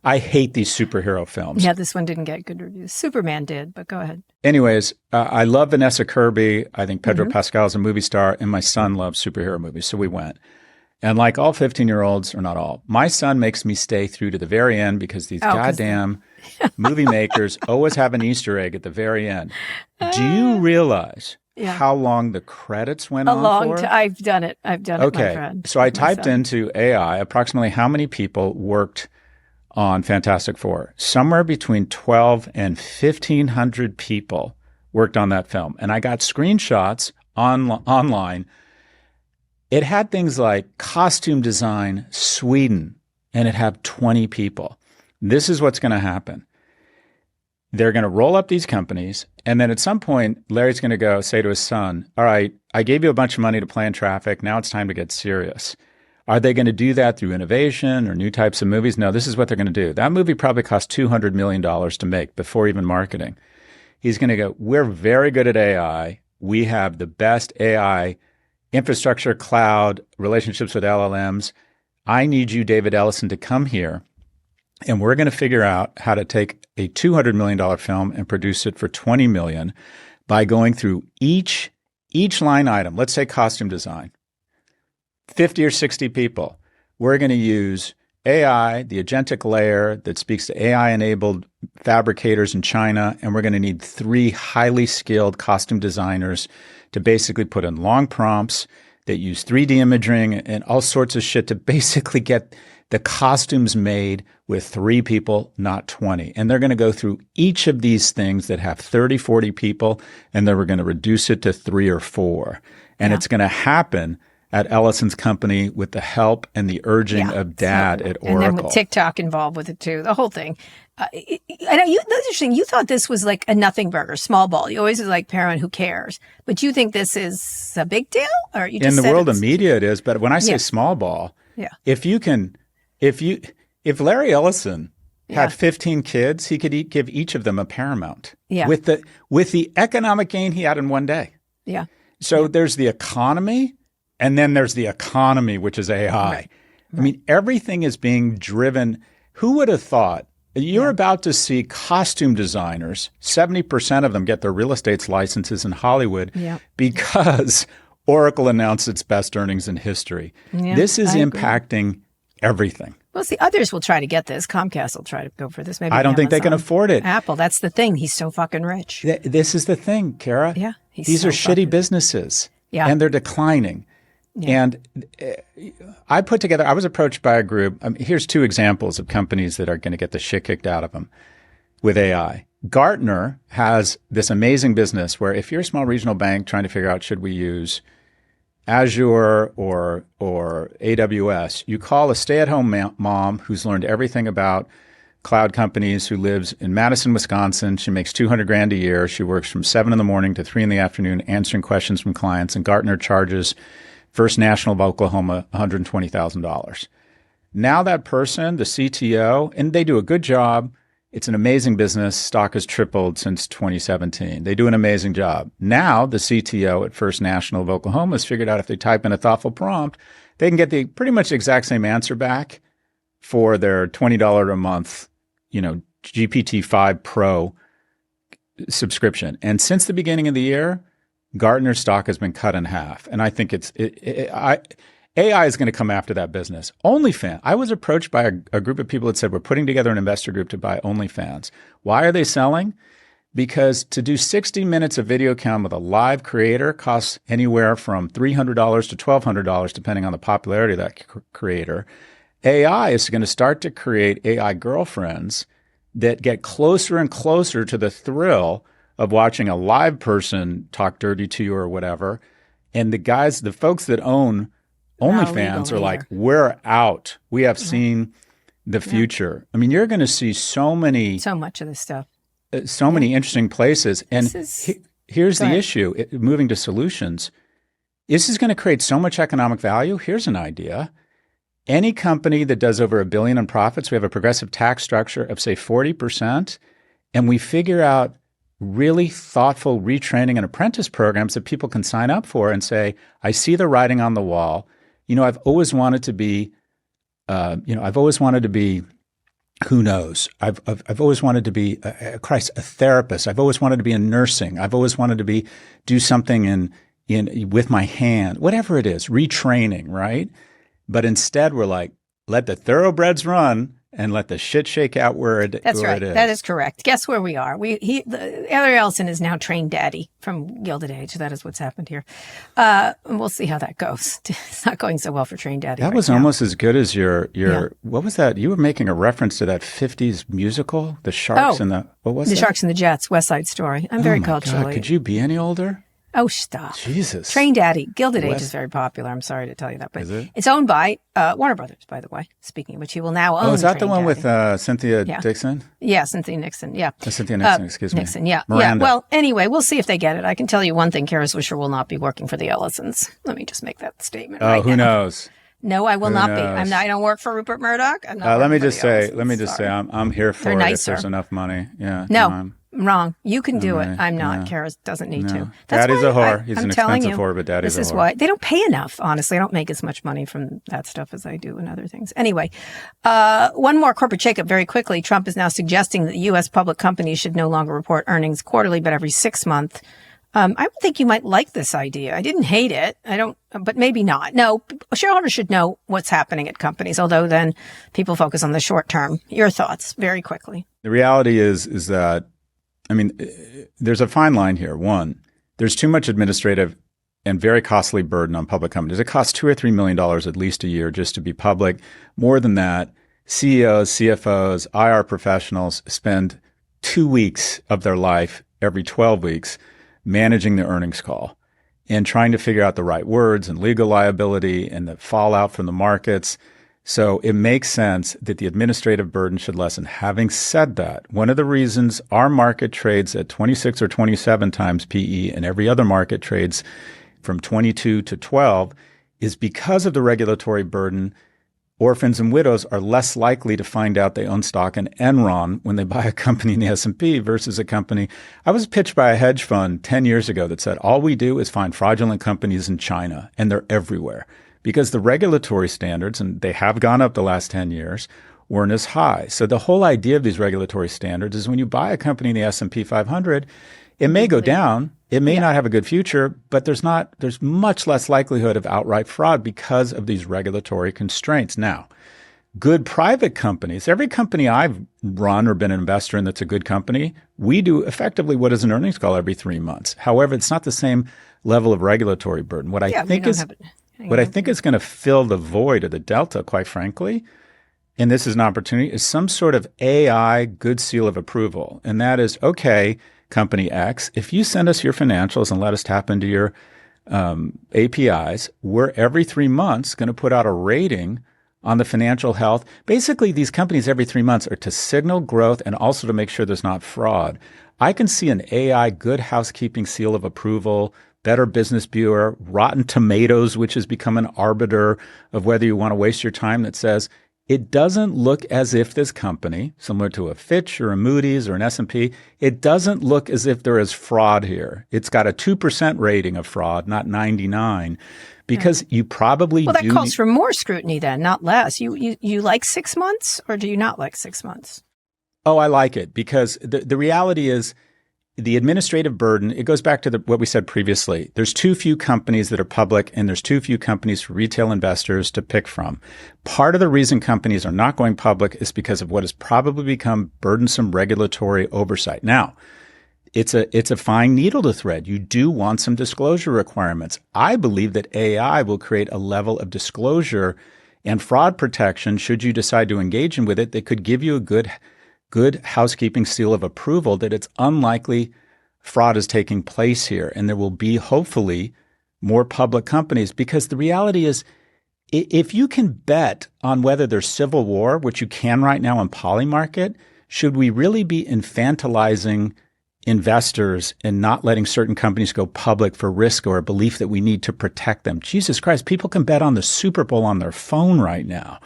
I hate these superhero films. Yeah, this one didn't get good reviews. Superman did, but go ahead. Anyways, I love Vanessa Kirby. I think Pedro Pascal is a movie star, and my son loves superhero movies, so we went. And like all 15-year-olds, or not all, my son makes me stay through to the very end because these goddamn movie makers always have an Easter egg at the very end. Do you realize how long the credits went on for? I've done it. My friend. So I typed into AI approximately how many people worked on Fantastic Four. Somewhere between 12 and 1,500 people worked on that film. And I got screenshots online. It had things like costume design, Sweden, and it had 20 people. This is what's going to happen. They're going to roll up these companies, and then at some point, Larry's going to say to his son, all right, I gave you a bunch of money to plan traffic. Now it's time to get serious. Are they going to do that through innovation or new types of movies? No, this is what they're going to do. That movie probably cost $200 million to make before even marketing. He's going to go, we're very good at AI. We have the best AI infrastructure, cloud, relationships with LLMs. I need you, David Ellison, to come here, and we're going to figure out how to take a $200 million film and produce it for $20 million by going through each line item. Let's say costume design, 50 or 60 people. We're going to use AI, the agentic layer that speaks to AI-enabled fabricators in China, and we're going to need 3 highly skilled costume designers to basically put in long prompts that use 3D imaging and all sorts of shit to basically get the costumes made with 3 people, not 20. And they're going to go through each of these things that have 30, 40 people, and then we're going to reduce it to 3 or 4. And it's going to happen at Ellison's company with the help and the urging of Dad at Oracle. And then with TikTok involved with it too, the whole thing. I know that's interesting. You thought this was like a nothing burger, small ball. You always was like, Paramount, who cares? But you think this is a big deal? Or you just in the world of media it is, but when I say small ball, if Larry Ellison had 15 kids, he could give each of them a Paramount with the economic gain he had in one day. Yeah. So there's the economy, and then there's the economy, which is AI. Right. I mean, everything is being driven. Who would have thought? You're about to see costume designers, 70% of them get their real estate licenses in Hollywood because Oracle announced its best earnings in history. Yeah, this is impacting everything. Well, see, others will try to get this. Comcast will try to go for this. Maybe I don't think they can afford it. Apple, that's the thing. He's so fucking rich. This is the thing, Kara. Yeah. These are shitty businesses. Yeah. And they're declining. Yeah. And I was approached by a group. Here's 2 examples of companies that are going to get the shit kicked out of them with AI. Gartner has this amazing business where if you're a small regional bank trying to figure out should we use Azure or AWS, you call a stay-at-home mom who's learned everything about cloud companies, who lives in Madison, Wisconsin. She makes $200,000 a year. She works from 7 in the morning to 3 in the afternoon answering questions from clients, and Gartner charges First National of Oklahoma $120,000. Now that person, the CTO, and they do a good job. It's an amazing business. Stock has tripled since 2017. They do an amazing job. Now the CTO at First National of Oklahoma has figured out if they type in a thoughtful prompt, they can get the pretty much the exact same answer back for their $20 a month, GPT-5 Pro subscription. And since the beginning of the year, Gartner's stock has been cut in half. And I think AI is going to come after that business. OnlyFans. I was approached by a group of people that said, we're putting together an investor group to buy OnlyFans. Why are they selling? Because to do 60 minutes of video cam with a live creator costs anywhere from $300 to $1,200, depending on the popularity of that creator. AI is going to start to create AI girlfriends that get closer and closer to the thrill of watching a live person talk dirty to you or whatever. And the folks that own OnlyFans are like, we're out. We have seen the future. I mean, you're going to see so much of this stuff, so many interesting places. And here's the issue, moving to solutions. This is going to create so much economic value. Here's an idea. Any company that does over $1 billion in profits, we have a progressive tax structure of say 40%, and we figure out really thoughtful retraining and apprentice programs that people can sign up for and say, I see the writing on the wall. I've always wanted to be, who knows? I've always wanted to be a therapist. I've always wanted to be in nursing. I've always wanted to do something with my hand, whatever it is, retraining, right? But instead we're like, let the thoroughbreds run and let the shit shake out where it is. That's right. That is correct. Guess where we are? Larry Ellison is now trained daddy from Gilded Age. That is what's happened here. And we'll see how that goes. It's not going so well for trained daddy. That was almost as good as your what was that? You were making a reference to that 50s musical, The Sharks and what was The that? Sharks and the Jets, West Side Story. I'm very culturally. God, could you be any older? Oh, stop. Jesus. Train Daddy. Gilded Age is very popular. I'm sorry to tell you that. But it's owned by Warner Brothers, by the way, speaking of which he will now own. Oh, is that the one Daddy. with Cynthia Dixon? Yeah, Cynthia Nixon. Yeah. Cynthia Nixon, excuse me. Nixon, yeah. Miranda. Yeah. Well, anyway, we'll see if they get it. I can tell you one thing. Kara Swisher will not be working for the Ellisons. Let me just make that statement right who now. knows? No, I will not be. I don't work for Rupert Murdoch. I'm not. Let me just say, I'm here for it if there's enough money. Yeah. No. Wrong. You can do it. I'm not. Kara doesn't need to. Daddy's a whore. He's an expensive whore, but Daddy's a whore. This is why they don't pay enough. Honestly, I don't make as much money from that stuff as I do in other things. Anyway, one more corporate shakeup very quickly. Trump is now suggesting that U.S. public companies should no longer report earnings quarterly, but every 6 months. I would think you might like this idea. I didn't hate it. But maybe not. No, shareholders should know what's happening at companies, although then people focus on the short term. Your thoughts very quickly. The reality is that, there's a fine line here. One, there's too much administrative and very costly burden on public companies. It costs $2 or $3 million at least a year just to be public. More than that, CEOs, CFOs, IR professionals spend 2 weeks of their life every 12 weeks managing the earnings call and trying to figure out the right words and legal liability and the fallout from the markets. So it makes sense that the administrative burden should lessen. Having said that, one of the reasons our market trades at 26 or 27 times PE and every other market trades from 22 to 12 is because of the regulatory burden. Orphans and widows are less likely to find out they own stock in Enron when they buy a company in the S&P versus a company. I was pitched by a hedge fund 10 years ago that said, all we do is find fraudulent companies in China, and they're everywhere. Because the regulatory standards, and they have gone up the last 10 years, weren't as high. So the whole idea of these regulatory standards is when you buy a company in the S&P 500, it may go down, it may not have a good future, but there's much less likelihood of outright fraud because of these regulatory constraints. Now, good private companies, every company I've run or been an investor in that's a good company, we do effectively what is an earnings call every 3 months. However, it's not the same level of regulatory burden. What I think is going to fill the void or the delta, quite frankly, and this is an opportunity, is some sort of AI good seal of approval. And that is, okay, company X, if you send us your financials and let us tap into your APIs, we're every 3 months going to put out a rating on the financial health. Basically, these companies every 3 months are to signal growth and also to make sure there's not fraud. I can see an AI good housekeeping seal of approval, Better Business Bureau, Rotten Tomatoes, which has become an arbiter of whether you want to waste your time, that says it doesn't look as if this company, similar to a Fitch or a Moody's or an S&P, it doesn't look as if there is fraud here. It's got a 2% rating of fraud, not 99, because you probably Well, that calls for more scrutiny then, not less. You like 6 months, or do you not like 6 months? Oh, I like it because the reality is the administrative burden, it goes back to what we said previously. There's too few companies that are public and there's too few companies for retail investors to pick from. Part of the reason companies are not going public is because of what has probably become burdensome regulatory oversight. Now, it's a fine needle to thread. You do want some disclosure requirements. I believe that AI will create a level of disclosure and fraud protection should you decide to engage in with it that could give you a good housekeeping seal of approval that it's unlikely fraud is taking place here. And there will be hopefully more public companies, because the reality is if you can bet on whether there's civil war, which you can right now in Polymarket, should we really be infantilizing investors and not letting certain companies go public for risk or a belief that we need to protect them? Jesus Christ, people can bet on the Super Bowl on their phone right now.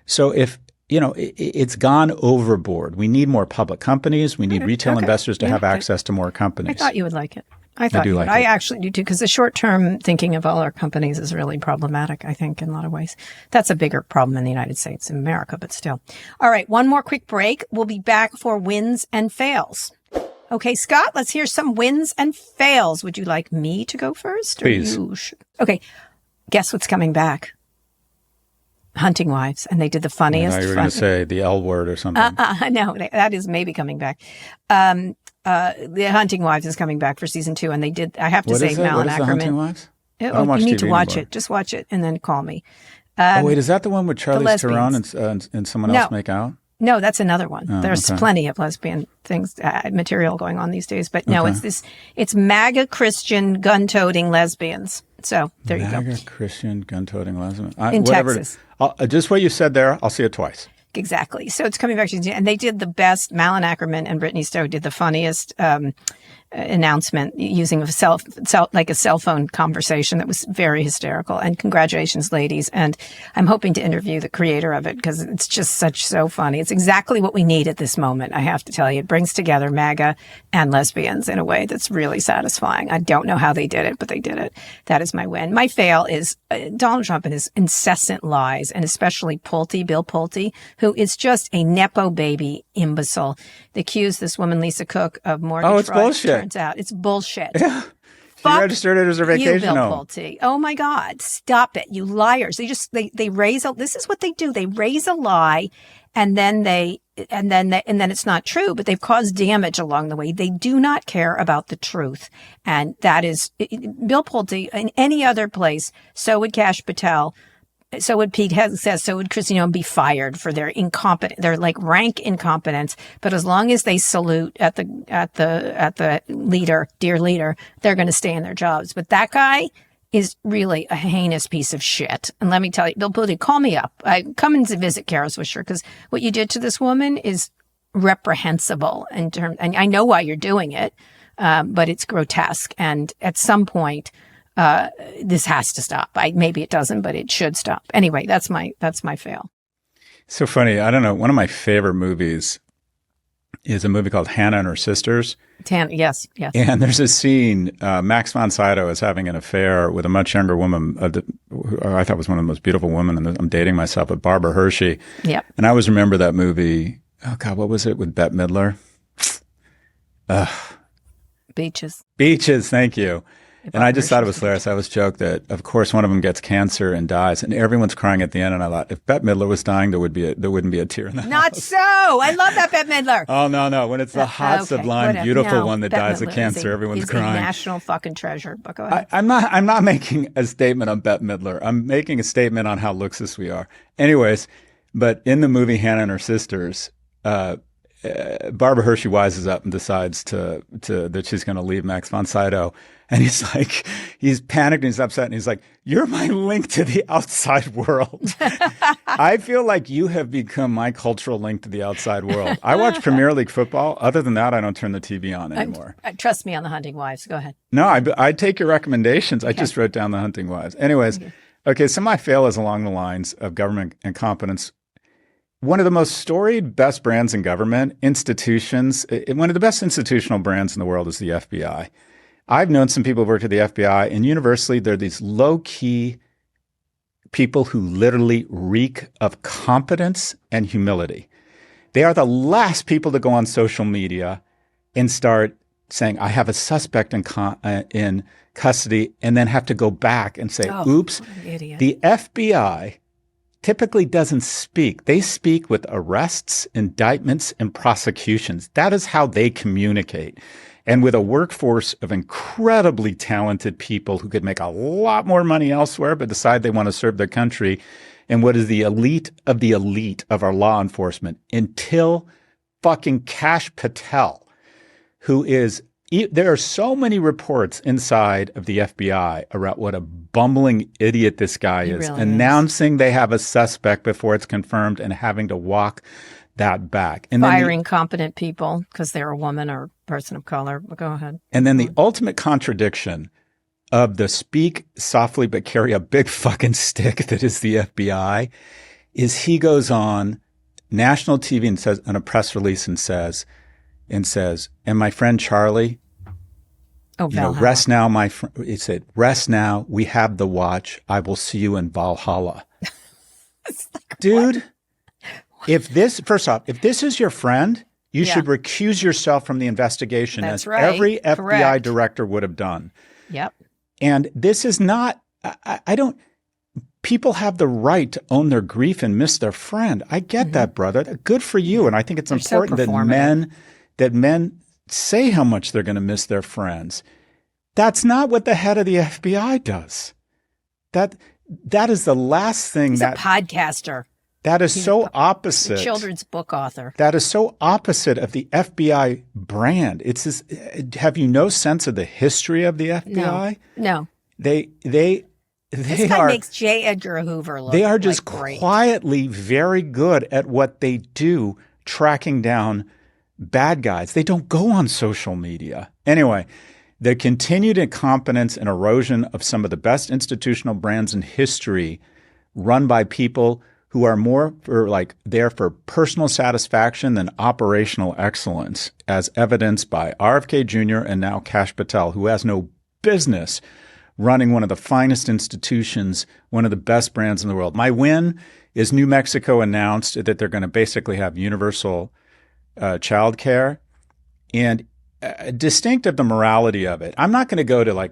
So if it's gone overboard. We need more public companies. We need retail investors to have access to more companies. I thought you would like it. I actually do too, because the short-term thinking of all our companies is really problematic, I think, in a lot of ways. That's a bigger problem in the United States and America, but still. All right, one more quick break. We'll be back for wins and fails. Okay, Scott, let's hear some wins and fails. Would you like me to go first? Please. Okay, guess what's coming back? Hunting Wives, and they did the funniest. You were going to say the L word or something. No, that is maybe coming back. The Hunting Wives is coming back for season 2, and they did. I have to say, Malin What is the Hunting Wives? You need to watch it. Just watch it and then call me. Wait, is that the one with Charlize Theron and someone else make out? No, that's another one. There's plenty of lesbian things, material going on these days. But no, it's MAGA Christian gun-toting lesbians. So there you go. MAGA Christian gun-toting lesbians. In Texas. Just what you said there, I'll see it twice. Exactly. So it's coming back to, and they did the best. Malin Ackerman and Brittany Stowe did the funniest announcement using a cell phone conversation that was very hysterical. And congratulations, ladies. And I'm hoping to interview the creator of it because it's just so funny. It's exactly what we need at this moment. I have to tell you, it brings together MAGA and lesbians in a way that's really satisfying. I don't know how they did it, but they did it. That is my win. My fail is Donald Trump and his incessant lies, and especially Bill Pulte, who is just a Nepo baby imbecile. They accused this woman, Lisa Cook, of mortgage fraud. Bullshit. Turns out it's bullshit. Yeah. registered it as her vacation Bill home. Pulte. Oh my God. Stop it. You liars. They raise this is what they do. They raise a lie and then it's not true, but they've caused damage along the way. They do not care about the truth. And that is Bill Pulte in any other place. So would Kash Patel. So would Pete Hegseth, so would Christine be fired for their rank incompetence. But as long as they salute at the leader, dear leader, they're going to stay in their jobs. But that guy is really a heinous piece of shit. And let me tell you, Bill Pulte, call me up. Come and visit Kara Swisher, because what you did to this woman is reprehensible and I know why you're doing it, but it's grotesque. And at some point, this has to stop. Maybe it doesn't, but it should stop. Anyway, that's my fail. So funny. I don't know. One of my favorite movies is a movie called Hannah and Her Sisters. Yes. And there's a scene, Max von Sydow is having an affair with a much younger woman, who I thought was one of the most beautiful women, and I'm dating myself, with Barbara Hershey. Yep. And I always remember that movie. Oh God, what was it with Bette Midler? Beaches. Thank you. And I just thought it was hilarious. I always joke that, of course, one of them gets cancer and dies, and everyone's crying at the end. And I thought, if Bette Midler was dying, there wouldn't be a tear in that. Not house. so. I love that Bette Midler. Oh no! When it's the hot, sublime, beautiful one that dies of cancer, everyone's crying. A national fucking treasure. But go ahead. I'm not making a statement on Bette Midler. I'm making a statement on how luxus we are. Anyways, but in the movie Hannah and Her Sisters, Barbara Hershey wises up and decides that she's going to leave Max von Sydow. And he's panicked and he's upset and he's like, "You're my link to the outside world." I feel like you have become my cultural link to the outside world. I watch Premier League football. Other than that, I don't turn the TV on anymore. Trust me on the Hunting Wives. Go ahead. No, I take your recommendations. I just wrote down the Hunting Wives. Anyways, okay, so my fail is along the lines of government incompetence. One of the most storied, best brands in government, institutions, one of the best institutional brands in the world is the FBI. I've known some people who work at the FBI, and universally, they're these low-key people who literally reek of competence and humility. They are the last people to go on social media and start saying, "I have a suspect in custody," and then have to go back and say, "Oops." Idiot. The FBI typically doesn't speak. They speak with arrests, indictments, and prosecutions. That is how they communicate. And with a workforce of incredibly talented people who could make a lot more money elsewhere but decide they want to serve their country, and what is the elite of our law enforcement, until fucking Kash Patel, who is – there are so many reports inside of the FBI about what a bumbling idiot this guy is, really announcing they have a suspect before it's confirmed and having to walk that back. And firing competent people because they're a woman or person of color. Go ahead. And then the ultimate contradiction of the speak softly but carry a big fucking stick that is the FBI is he goes on national TV and says, on a press release, and says, "And my friend Charlie, rest now, my friend." He said, "Rest now. We have the watch. I will see you in Valhalla." Dude. What? If this is your friend, you should recuse yourself from the investigation. That's as right. every FBI Correct. director would have done. Yep. And this is not, people have the right to own their grief and miss their friend. I get that, brother. Good for you. And I think it's important that men say how much they're going to miss their friends. That's not what the head of the FBI does. That is the last thing. He's a podcaster. That is so opposite. A children's book author. That is so opposite of the FBI brand. It's this, have you no sense of the history of the FBI? No. This guy makes J. Edgar Hoover look. They are just great. Quietly very good at what they do, tracking down bad guys. They don't go on social media. Anyway, the continued incompetence and erosion of some of the best institutional brands in history, run by people who are more there for personal satisfaction than operational excellence, as evidenced by RFK Jr. and now Kash Patel, who has no business running one of the finest institutions, one of the best brands in the world. My win is New Mexico announced that they're going to basically have universal child care, and distinct of the morality of it. I'm not going to go to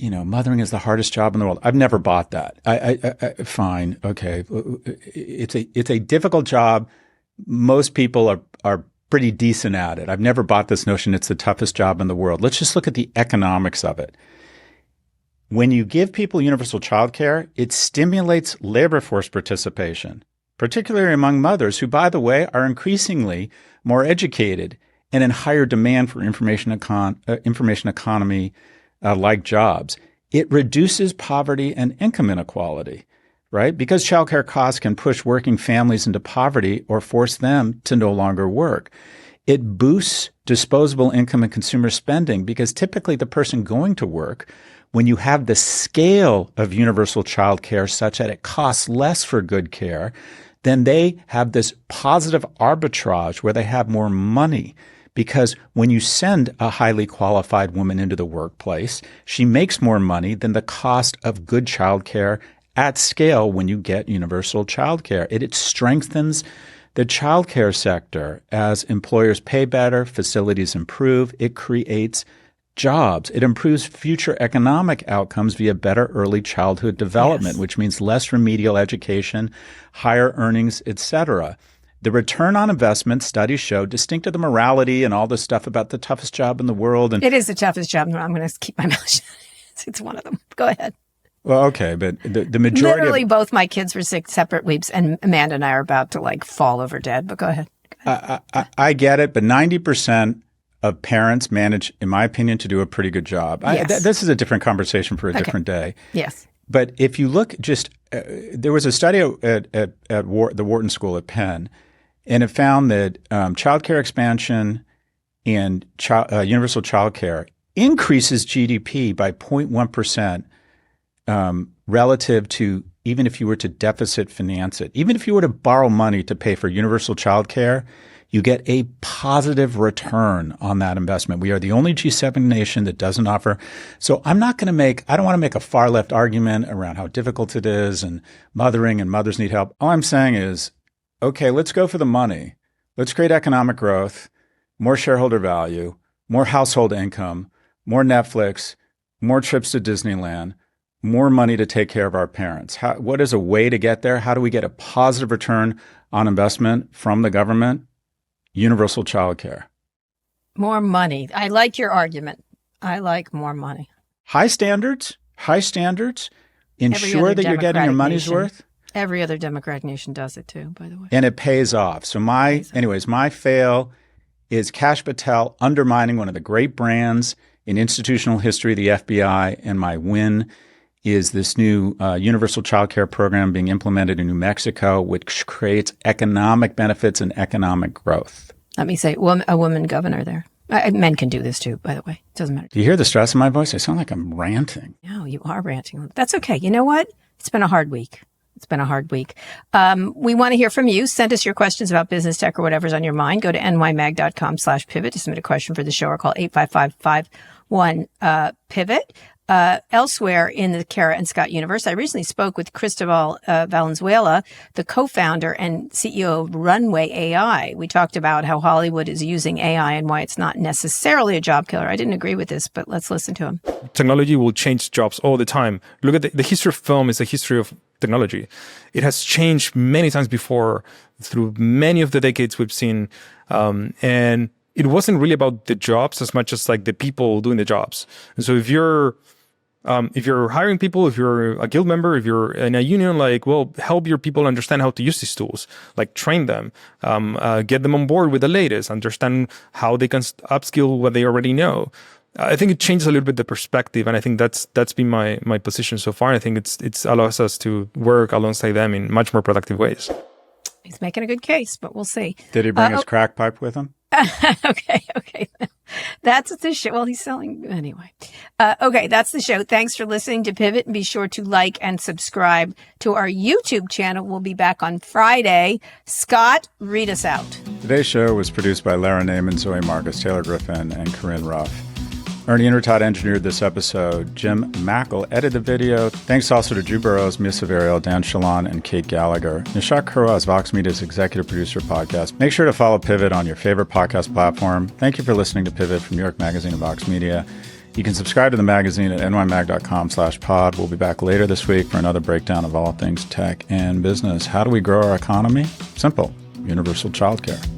mothering is the hardest job in the world. I've never bought that. Fine. Okay. It's a difficult job. Most people are pretty decent at it. I've never bought this notion it's the toughest job in the world. Let's just look at the economics of it. When you give people universal childcare, it stimulates labor force participation, particularly among mothers who, by the way, are increasingly more educated and in higher demand for information economy like jobs. It reduces poverty and income inequality, right? Because childcare costs can push working families into poverty or force them to no longer work. It boosts disposable income and consumer spending because typically the person going to work, when you have the scale of universal childcare such that it costs less for good care, then they have this positive arbitrage where they have more money. Because when you send a highly qualified woman into the workplace, she makes more money than the cost of good childcare at scale when you get universal childcare. It strengthens the childcare sector as employers pay better, facilities improve, it creates jobs. It improves future economic outcomes via better early childhood development, which means less remedial education, higher earnings, etc. The return on investment, studies show, distinct of the morality and all this stuff about the toughest job in the world. And it is the toughest job in the world. I'm going to keep my mouth shut. It's one of them. Go ahead. Well, okay, but the majority Literally, both my kids were sick separate weeks, and Amanda and I are about to fall over dead. But go ahead. I get it, but 90% of parents manage, in my opinion, to do a pretty good job. Yes. This is a different conversation for a different day. Yes. But if you look there was a study at the Wharton School at Penn, and it found that childcare expansion and universal childcare increases GDP by 0.1% relative to even if you were to deficit finance it. Even if you were to borrow money to pay for universal childcare, you get a positive return on that investment. We are the only G7 nation that doesn't offer. So I don't want to make a far left argument around how difficult it is and mothering and mothers need help. All I'm saying is, okay, let's go for the money. Let's create economic growth, more shareholder value, more household income, more Netflix, more trips to Disneyland, more money to take care of our parents. What is a way to get there? How do we get a positive return on investment from the government? Universal childcare. More money. I like your argument. I like more money. High standards. Ensure that you're getting your money's worth. Every other democratic nation does it too, by the way. And it pays off. So my fail is Kash Patel undermining one of the great brands in institutional history, the FBI, and my win is this new universal child care program being implemented in New Mexico, which creates economic benefits and economic growth. Let me say, a woman governor there. Men can do this too, by the way. It doesn't matter. Do you hear the stress in my voice? I sound like I'm ranting. No, you are ranting. That's okay. You know what? It's been a hard week. We want to hear from you. Send us your questions about business, tech, or whatever's on your mind. Go to nymag.com/pivot to submit a question for the show or call 855-51-PIVOT. Elsewhere in the Kara and Scott universe, I recently spoke with Cristobal Valenzuela, the co-founder and CEO of Runway AI. We talked about how Hollywood is using AI and why it's not necessarily a job killer. I didn't agree with this, but let's listen to him. Technology will change jobs all the time. Look at the history of film is the history of technology. It has changed many times before through many of the decades we've seen. And it wasn't really about the jobs as much as the people doing the jobs. And so if you're hiring people, if you're a guild member, if you're in a union, help your people understand how to use these tools, train them, get them on board with the latest, understand how they can upskill what they already know. I think it changes a little bit the perspective, and I think that's been my position so far. I think it's allows us to work alongside them in much more productive ways. He's making a good case, but we'll see. Did he bring his crack pipe with him? Okay. That's the show. Well, he's selling anyway. Okay, that's the show. Thanks for listening to Pivot, and be sure to like and subscribe to our YouTube channel. We'll be back on Friday. Scott, read us out. Today's show was produced by Lara Naaman, Zoë Marcus, Taylor Griffin, and Corinne Ruff. Ernie Invertot engineered this episode. Jim Mackil edited the video. Thanks also to Drew Burrows, Mia Severial, Dan Shalon, and Kate Gallagher. Nishat Kurwa is Vox Media's executive producer of podcast. Make sure to follow Pivot on your favorite podcast platform. Thank you for listening to Pivot from New York Magazine and Vox Media. You can subscribe to the magazine at nymag.com/pod. We'll be back later this week for another breakdown of all things tech and business. How do we grow our economy? Simple. Universal childcare.